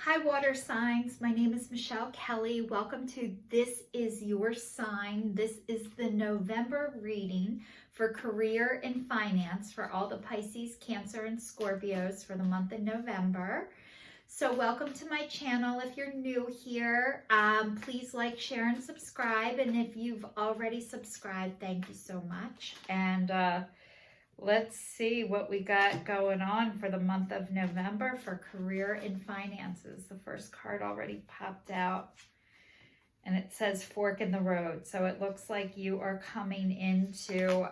Hi, water signs. My name is Michelle Kelly. Welcome to This Is Your Sign. This is the November reading for career and finance for all the Pisces, Cancer, and Scorpios for the month of November. So welcome to my channel. If you're new here, please like, share, and subscribe. And if you've already subscribed, thank you so much. And let's see what we got going on for the month of November for career and finances. The first card already popped out and it says fork in the road. So it looks like you are coming into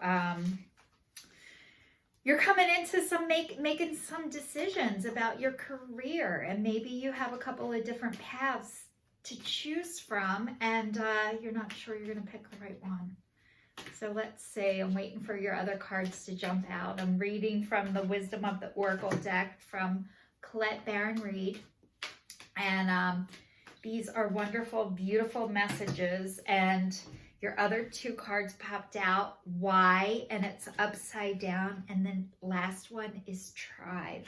making some decisions about your career, and maybe you have a couple of different paths to choose from, and you're not sure you're going to pick the right one. So let's see. I'm waiting for your other cards to jump out. I'm reading from the Wisdom of the Oracle deck from Colette Baron Reed, and these are wonderful, beautiful messages. And your other two cards popped out, why, and it's upside down. And then last one is tribe.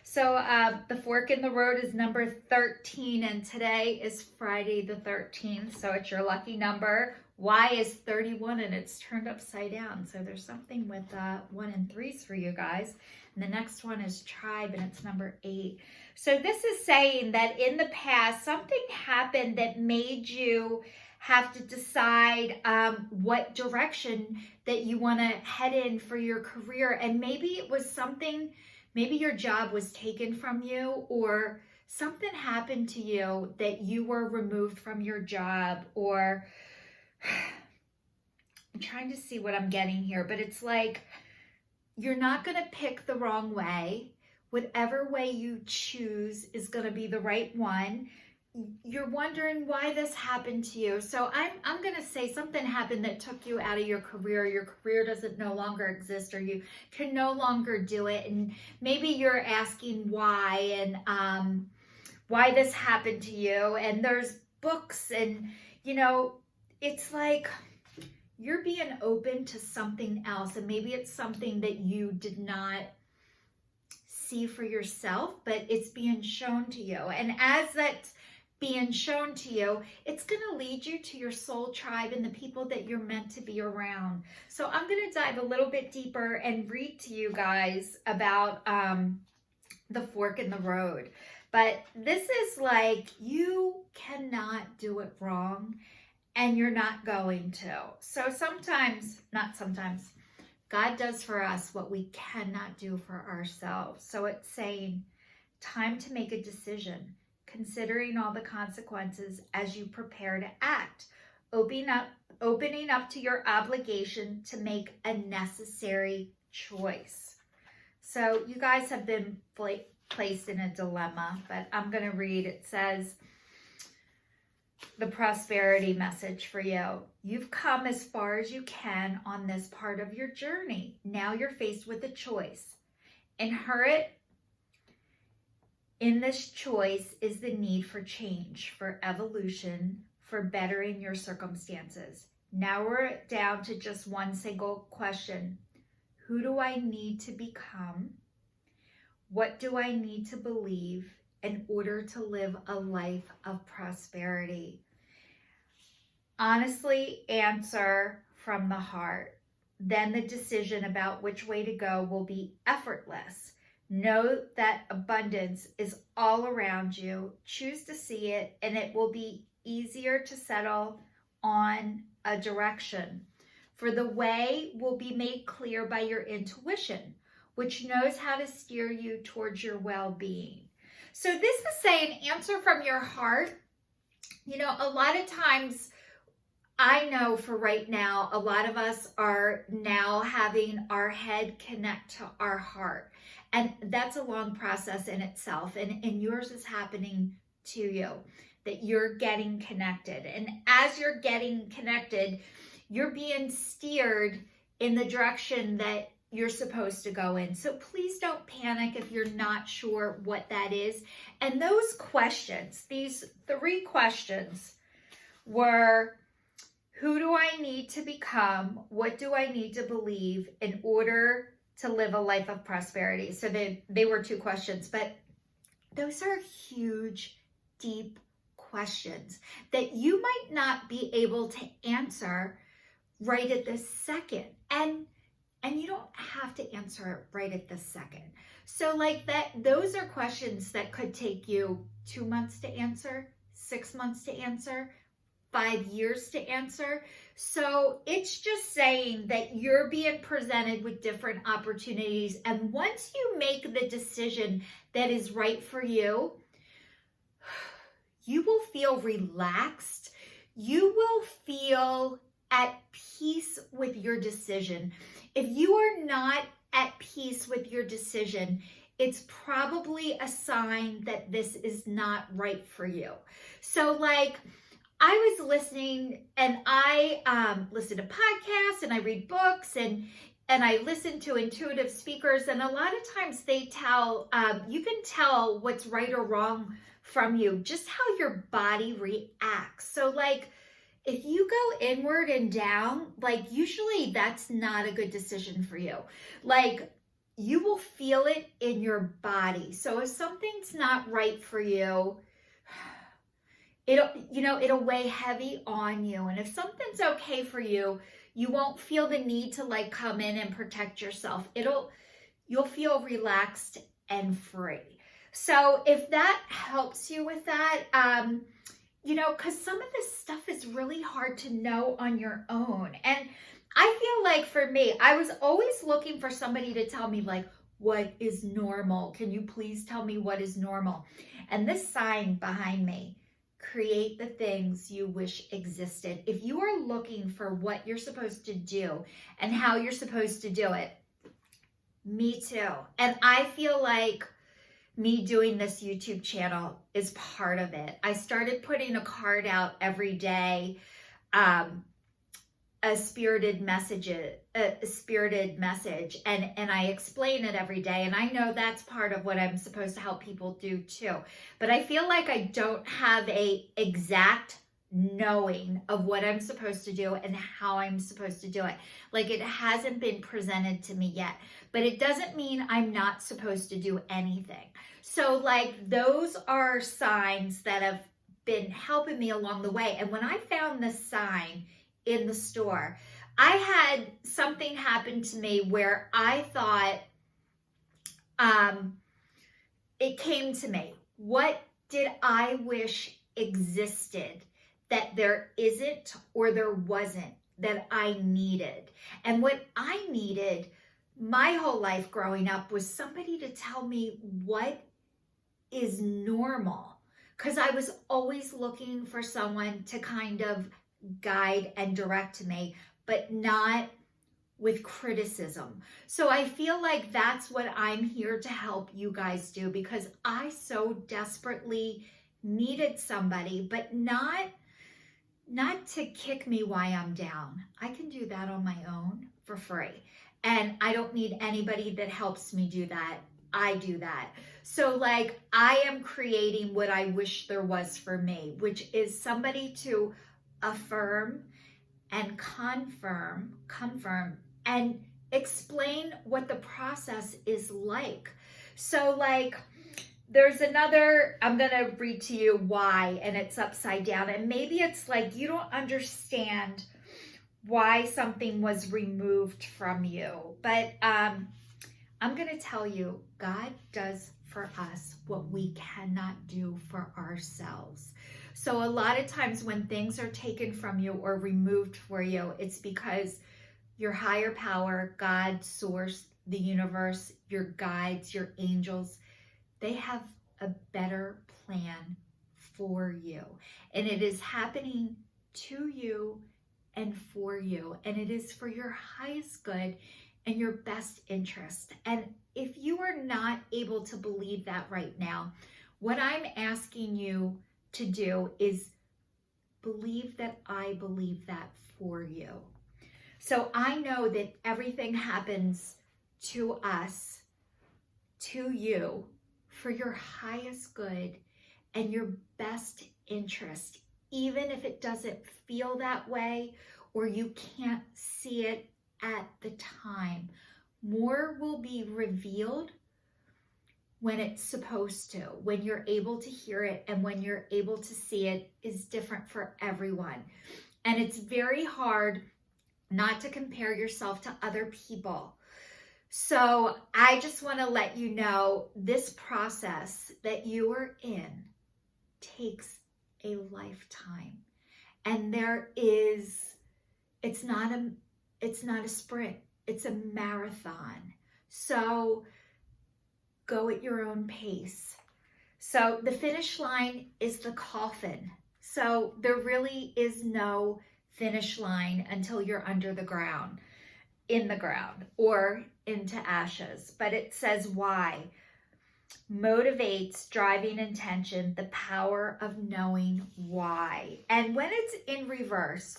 So the fork in the road is number 13, and today is Friday the 13th. So it's your lucky number. Y is 31, and it's turned upside down. So there's something with 1 and 3s for you guys. And the next one is tribe, and it's number 8. So this is saying that in the past, something happened that made you have to decide what direction that you want to head in for your career. And maybe it was something, maybe your job was taken from you, or something happened to you that you were removed from your job, or I'm trying to see what I'm getting here, but it's like you're not going to pick the wrong way. Whatever way you choose is going to be the right one. You're wondering why this happened to you. So I'm going to say something happened that took you out of your career. Your career doesn't no longer exist, or you can no longer do it. And maybe you're asking why, and why this happened to you. And there's books, and it's like you're being open to something else, and maybe it's something that you did not see for yourself, but it's being shown to you. And as that's being shown to you, it's going to lead you to your soul tribe and the people that you're meant to be around. So I'm going to dive a little bit deeper and read to you guys about the fork in the road. But this is like, you cannot do it wrong, and you're not going to. So not sometimes, God does for us what we cannot do for ourselves. So it's saying, time to make a decision, considering all the consequences as you prepare to act, opening up to your obligation to make a necessary choice. So you guys have been placed in a dilemma, but I'm going to read. It says, the prosperity message for you. You've come as far as you can on this part of your journey. Now you're faced with a choice. Inherent in this choice is the need for change, for evolution, for bettering your circumstances. Now we're down to just one single question. Who do I need to become? What do I need to believe in order to live a life of prosperity? Honestly, answer from the heart. Then the decision about which way to go will be effortless. Know that abundance is all around you. Choose to see it, and it will be easier to settle on a direction. For the way will be made clear by your intuition, which knows how to steer you towards your well-being. So this is saying, answer from your heart. A lot of times, I know for right now, a lot of us are now having our head connect to our heart. And that's a long process in itself. And yours is happening to you, that you're getting connected. And as you're getting connected, you're being steered in the direction that you're supposed to go in. So please don't panic if you're not sure what that is. And those questions, these 3 questions were, who do I need to become? What do I need to believe in order to live a life of prosperity? So they were 2 questions, but Those are huge, deep questions that you might not be able to answer right at this second. And you don't have to answer it right at this second. So like that, those are questions that could take you 2 months to answer, 6 months to answer, 5 years to answer. So it's just saying that you're being presented with different opportunities. And once you make the decision that is right for you, you will feel relaxed. You will feel at peace with your decision. If you are not at peace with your decision, it's probably a sign that this is not right for you. So like, I was listening, and I listen to podcasts and I read books, and I listen to intuitive speakers, and a lot of times they tell, you can tell what's right or wrong from you, just how your body reacts. So like, if you go inward and down, like usually that's not a good decision for you. Like, you will feel it in your body. So if something's not right for you, it'll weigh heavy on you. And if something's okay for you, you won't feel the need to like come in and protect yourself. You'll feel relaxed and free. So if that helps you with that, because some of this stuff is really hard to know on your own. And I feel like for me, I was always looking for somebody to tell me like, what is normal? Can you please tell me what is normal? And this sign behind me, create the things you wish existed. If you are looking for what you're supposed to do and how you're supposed to do it, me too. And I feel like me doing this YouTube channel is part of it. I started putting a card out every day, a spirited message, and I explain it every day. And I know that's part of what I'm supposed to help people do too. But I feel like I don't have a exact knowing of what I'm supposed to do and how I'm supposed to do it. Like, it hasn't been presented to me yet, but it doesn't mean I'm not supposed to do anything. So like, those are signs that have been helping me along the way. And when I found this sign in the store, I had something happen to me where I thought, it came to me, what did I wish existed that there isn't or there wasn't that I needed? And what I needed my whole life growing up was somebody to tell me what is normal, because I was always looking for someone to kind of guide and direct me, but not with criticism. So I feel like that's what I'm here to help you guys do, because I so desperately needed somebody, but not to kick me while I'm down. I can do that on my own for free. And I don't need anybody that helps me do that. I do that. So like, I am creating what I wish there was for me, which is somebody to affirm and confirm and explain what the process is like. So like, there's another, I'm going to read to you why, and it's upside down. And maybe it's like, you don't understand why something was removed from you. But I'm going to tell you, God does for us what we cannot do for ourselves. So a lot of times when things are taken from you or removed for you, it's because your higher power, God, source, the universe, your guides, your angels, they have a better plan for you. And it is happening to you and for you. And it is for your highest good and your best interest. And if you are not able to believe that right now, what I'm asking you to do is believe that I believe that for you. So I know that everything happens to us, to you, for your highest good and your best interest, even if it doesn't feel that way or you can't see it at the time. More will be revealed when it's supposed to, when you're able to hear it and when you're able to see it is different for everyone. And it's very hard not to compare yourself to other people. So I just want to let you know this process that you are in takes a lifetime. And it's not a sprint, it's a marathon. So go at your own pace. So the finish line is the coffin. So there really is no finish line until you're under the ground, in the ground, or into ashes. But it says why. Motivates, driving intention, the power of knowing why. And when it's in reverse,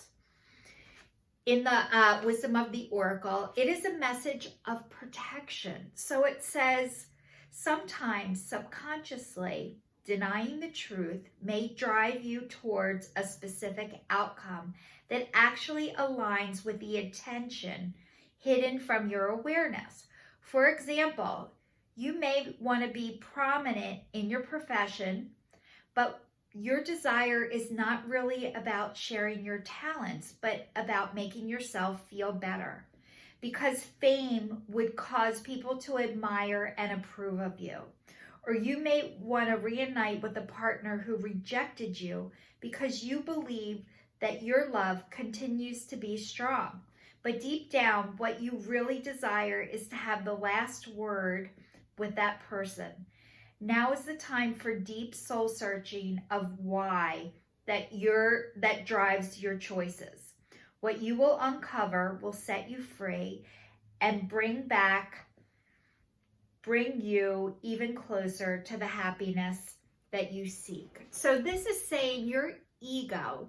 in the wisdom of the oracle, it is a message of protection. So it says, sometimes subconsciously denying the truth may drive you towards a specific outcome that actually aligns with the intention hidden from your awareness. For example, you may want to be prominent in your profession, but your desire is not really about sharing your talents, but about making yourself feel better. Because fame would cause people to admire and approve of you. Or you may want to reunite with a partner who rejected you because you believe that your love continues to be strong. But deep down, what you really desire is to have the last word with that person. Now is the time for deep soul searching of why that drives your choices. What you will uncover will set you free and bring you even closer to the happiness that you seek. So this is saying your ego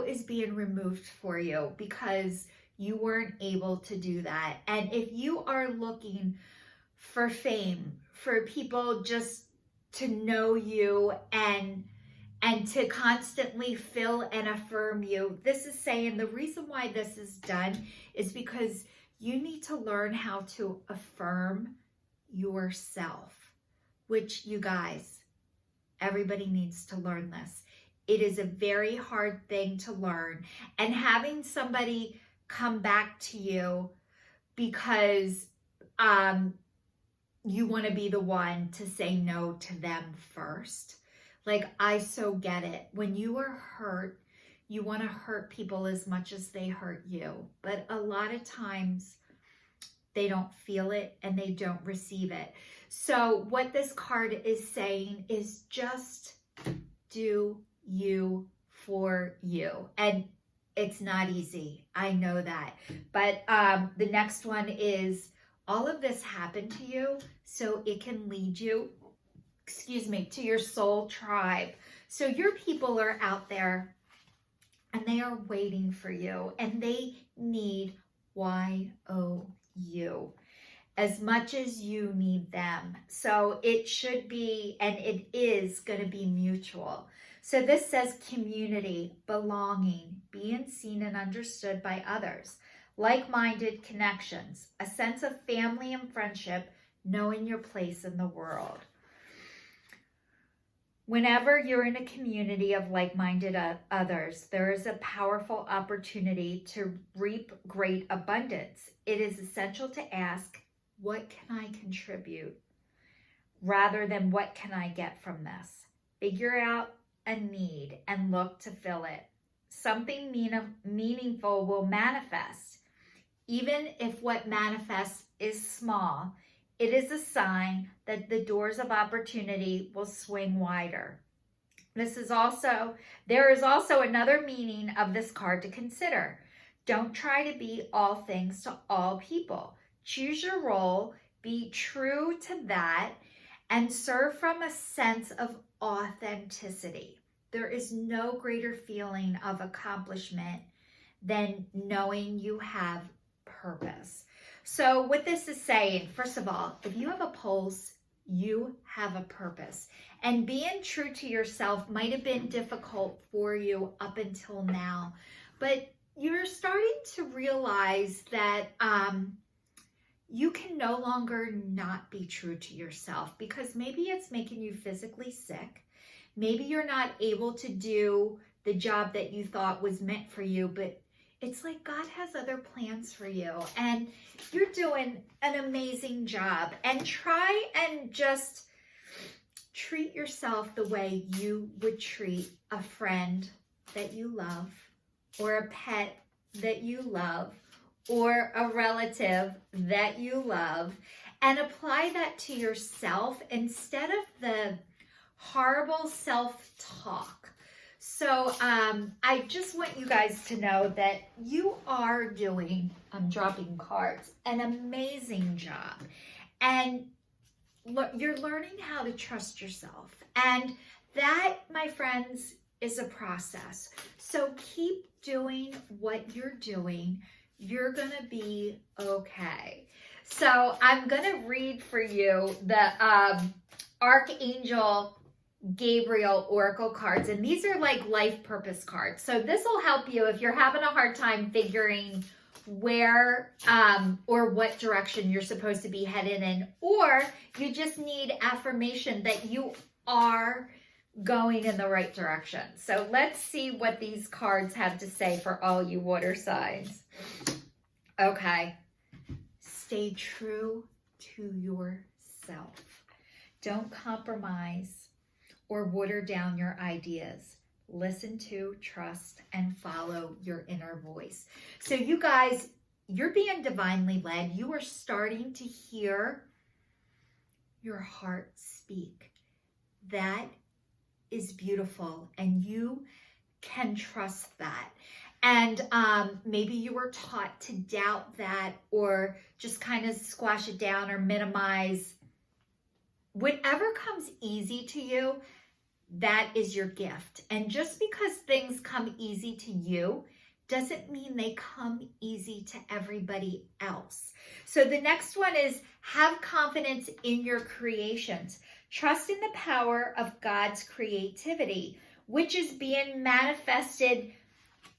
is being removed for you because you weren't able to do that. And if you are looking for fame, for people just to know you and to constantly fill and affirm you, this is saying the reason why this is done is because you need to learn how to affirm yourself, which you guys, everybody needs to learn this. It is a very hard thing to learn. And having somebody come back to you because you want to be the one to say no to them first. Like, I so get it. When you are hurt, you want to hurt people as much as they hurt you. But a lot of times they don't feel it and they don't receive it. So what this card is saying is just do you for you. And it's not easy. I know that. But the next one is, all of this happened to you so it can lead you, to your soul tribe. So your people are out there and they are waiting for you and they need YOU as much as you need them. So it should be, and it is going to be mutual. So this says community, belonging, being seen and understood by others, like-minded connections, a sense of family and friendship, knowing your place in the world. Whenever you're in a community of like-minded others, there is a powerful opportunity to reap great abundance. It is essential to ask, what can I contribute? Rather than what can I get from this? Figure out a need and look to fill it. Something meaningful will manifest. Even if what manifests is small, it is a sign that the doors of opportunity will swing wider. There is also another meaning of this card to consider. Don't try to be all things to all people. Choose your role, be true to that, and serve from a sense of authenticity. There is no greater feeling of accomplishment than knowing you have purpose. So what this is saying, first of all, if you have a pulse, you have a purpose. And being true to yourself might have been difficult for you up until now, but you're starting to realize that you can no longer not be true to yourself, because maybe it's making you physically sick. Maybe you're not able to do the job that you thought was meant for you, but it's like God has other plans for you, and you're doing an amazing job. And try and just treat yourself the way you would treat a friend that you love, or a pet that you love, or a relative that you love, and apply that to yourself instead of the horrible self-talk. So I just want you guys to know that you are doing, I'm dropping cards, an amazing job. And you're learning how to trust yourself. And that, my friends, is a process. So keep doing what you're doing. You're going to be okay. So I'm going to read for you the Archangel Gabriel Oracle cards. And these are like life purpose cards. So this will help you if you're having a hard time figuring where or what direction you're supposed to be headed in, or you just need affirmation that you are going in the right direction. So let's see what these cards have to say for all you water signs. Okay. Stay true to yourself. Don't compromise or water down your ideas. Listen to, trust, and follow your inner voice. So you guys, you're being divinely led. You are starting to hear your heart speak. That is beautiful, and you can trust that. And maybe you were taught to doubt that, or just kind of squash it down or minimize. Whatever comes easy to you, that is your gift. And just because things come easy to you doesn't mean they come easy to everybody else. So the next one is have confidence in your creations. Trust in the power of God's creativity, which is being manifested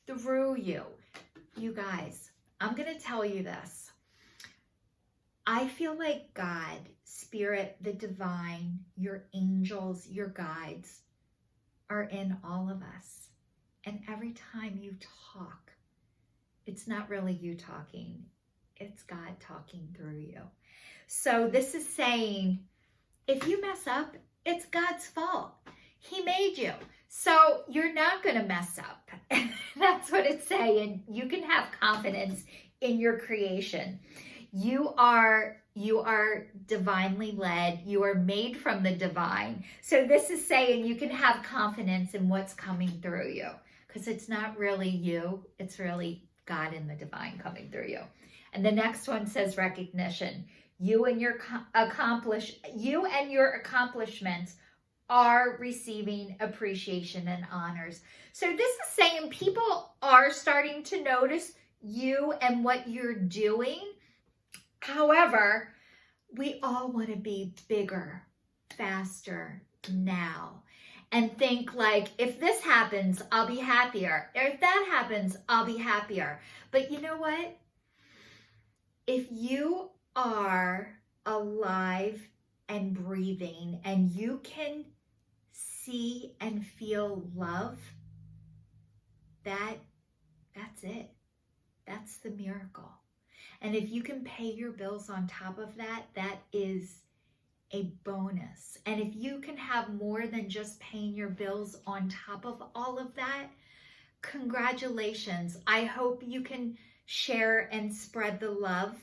through you. You guys, I'm going to tell you this. I feel like God, Spirit, the divine, your angels, your guides are in all of us. And every time you talk, it's not really you talking, it's God talking through you. So this is saying, if you mess up, it's God's fault. He made you. So you're not going to mess up. That's what it's saying. You can have confidence in your creation. You are divinely led. You are made from the divine. So this is saying you can have confidence in what's coming through you, because it's not really you. It's really God and the divine coming through you. And the next one says recognition. You and your accomplishments are receiving appreciation and honors. So this is saying people are starting to notice you and what you're doing. However, we all want to be bigger, faster, now. And think like, if this happens, I'll be happier. If that happens, I'll be happier. But you know what? If you are alive and breathing and you can see and feel love, that's it. That's the miracle. And if you can pay your bills on top of that, that is a bonus. And if you can have more than just paying your bills on top of all of that, congratulations. I hope you can share and spread the love.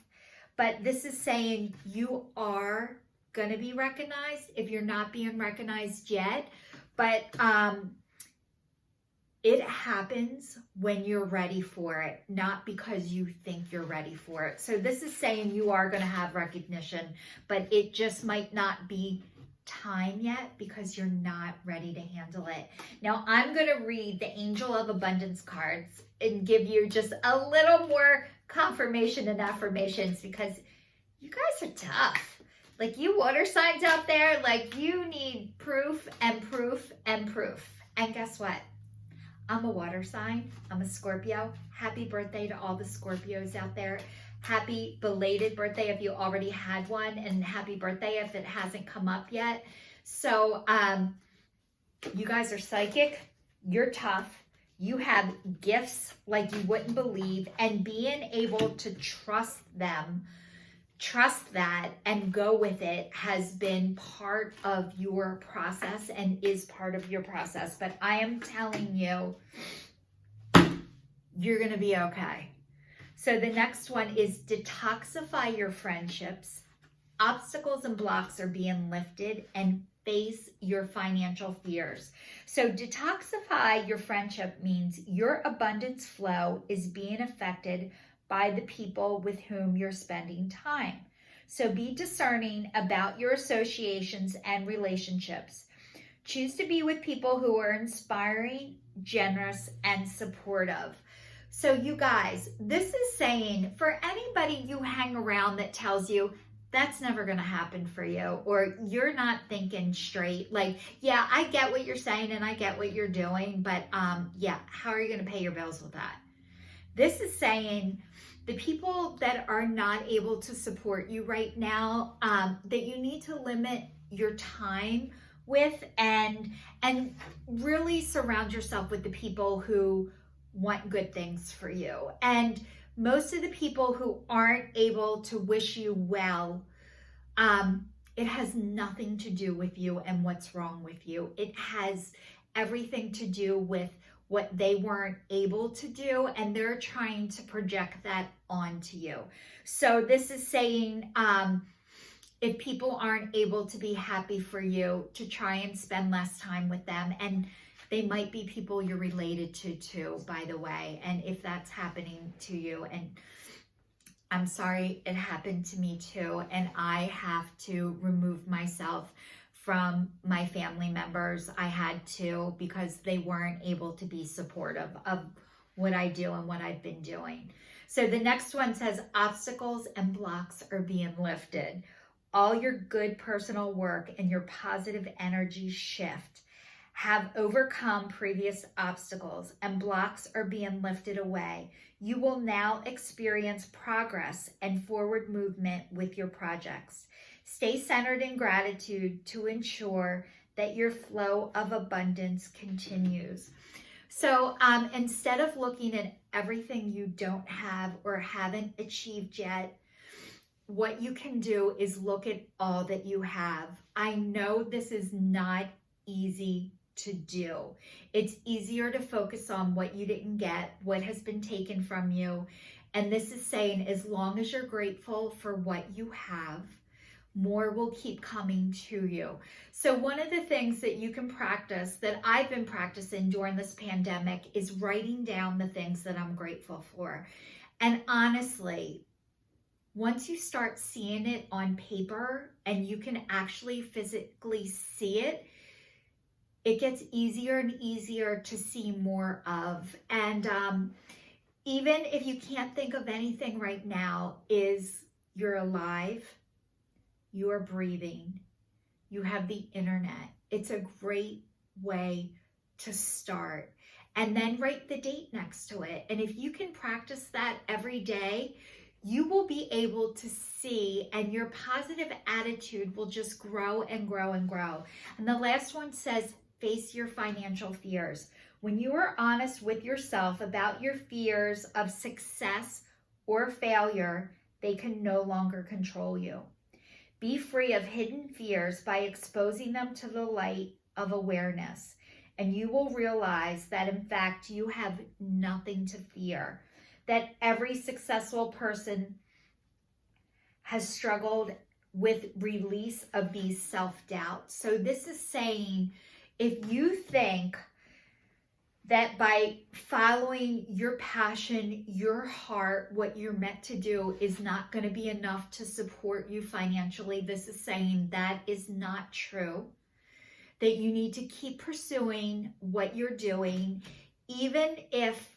But this is saying you are going to be recognized if you're not being recognized yet. But it happens when you're ready for it, not because you think you're ready for it. So this is saying you are going to have recognition, but it just might not be time yet because you're not ready to handle it. Now I'm going to read the Angel of Abundance cards and give you just a little more confirmation and affirmations, because you guys are tough. Like, you water signs out there, like, you need proof and proof and proof. And guess what? I'm a water sign. I'm a Scorpio. Happy birthday to all the Scorpios out there. happy belated birthday if you already had one, and happy birthday if it hasn't come up yet. So you guys are psychic, you're tough, you have gifts like you wouldn't believe, and being able to trust them, trust that, and go with it has been part of your process and is part of your process. But I am telling you, you're going to be okay. So the next one is detoxify your friendships. Obstacles and blocks are being lifted, and face your financial fears. So detoxify your friendship means your abundance flow is being affected by the people with whom you're spending time. So be discerning about your associations and relationships. Choose to be with people who are inspiring, generous, and supportive. So you guys, this is saying for anybody you hang around that tells you that's never going to happen for you, or you're not thinking straight. Like, yeah, I get what you're saying and I get what you're doing, but yeah, how are you going to pay your bills with that? This is saying the people that are not able to support you right now, that you need to limit your time with, and really surround yourself with the people who want good things for you. And most of the people who aren't able to wish you well, it has nothing to do with you and what's wrong with you. It has everything to do with what they weren't able to do, and they're trying to project that onto you. So this is saying, if people aren't able to be happy for you, to try and spend less time with them. And they might be people you're related to too, by the way. And if that's happening to you, and I'm sorry, it happened to me too. And I have to remove myself from my family members. I had to, because they weren't able to be supportive of what I do and what I've been doing. So the next one says obstacles and blocks are being lifted. All your good personal work and your positive energy shift have overcome previous obstacles, and blocks are being lifted away. You will now experience progress and forward movement with your projects. Stay centered in gratitude to ensure that your flow of abundance continues. So instead of looking at everything you don't have or haven't achieved yet, what you can do is look at all that you have. I know this is not easy to do. It's easier to focus on what you didn't get, what has been taken from you. And this is saying, as long as you're grateful for what you have, more will keep coming to you. So one of the things that you can practice, that I've been practicing during this pandemic, is writing down the things that I'm grateful for. And honestly, once you start seeing it on paper and you can actually physically see it, it gets easier and easier to see more of. And even if you can't think of anything right now, is you're alive, you are breathing, you have the internet. It's a great way to start. And then write the date next to it. And if you can practice that every day, you will be able to see, and your positive attitude will just grow and grow and grow. And the last one says, face your financial fears. When you are honest with yourself about your fears of success or failure, they can no longer control you. Be free of hidden fears by exposing them to the light of awareness, and you will realize that in fact you have nothing to fear, that every successful person has struggled with release of these self-doubts. So this is saying, if you think that by following your passion, your heart, what you're meant to do is not going to be enough to support you financially, this is saying that is not true. That you need to keep pursuing what you're doing, even if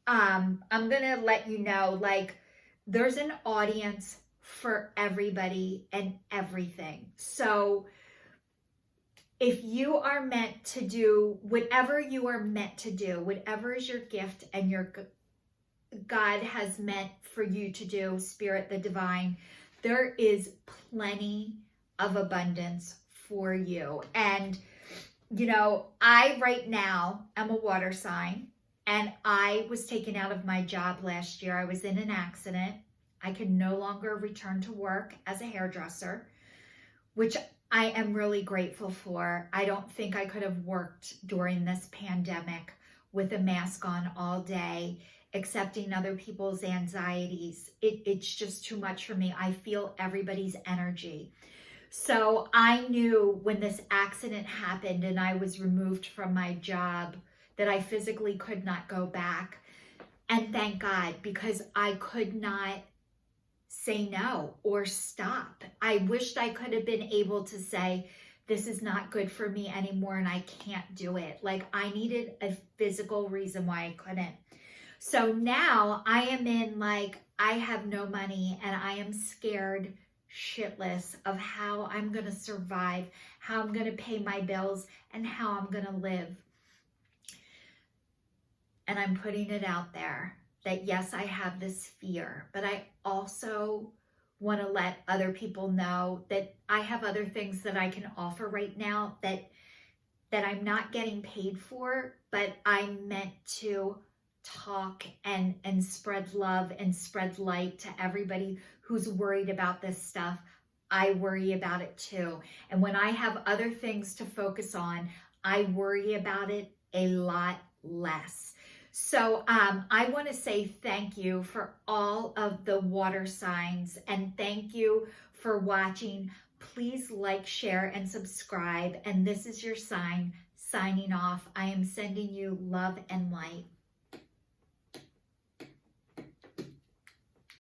I'm going to let you know, like, there's an audience for everybody and everything. So if you are meant to do whatever you are meant to do, whatever is your gift and your God has meant for you to do, Spirit, the divine, there is plenty of abundance for you. And, you know, I right now am a water sign, and I was taken out of my job last year. I was in an accident. I can no longer return to work as a hairdresser, which I am really grateful for. I don't think I could have worked during this pandemic with a mask on all day, accepting other people's anxieties. It's just too much for me. I feel everybody's energy. So I knew when this accident happened and I was removed from my job that I physically could not go back. And thank God, because I could not say no or stop. I wished I could have been able to say, this is not good for me anymore and I can't do it. Like, I needed a physical reason why I couldn't. So now I am in, like, I have no money and I am scared shitless of how I'm going to survive, how I'm going to pay my bills, and how I'm going to live. And I'm putting it out there that yes, I have this fear, but I also want to let other people know that I have other things that I can offer right now that I'm not getting paid for, but I'm meant to talk and spread love and spread light to everybody who's worried about this stuff. I worry about it too. And when I have other things to focus on, I worry about it a lot less. So I want to say thank you for all of the water signs, and thank you for watching. Please like, share, and subscribe. And this is your sign signing off. I am sending you love and light.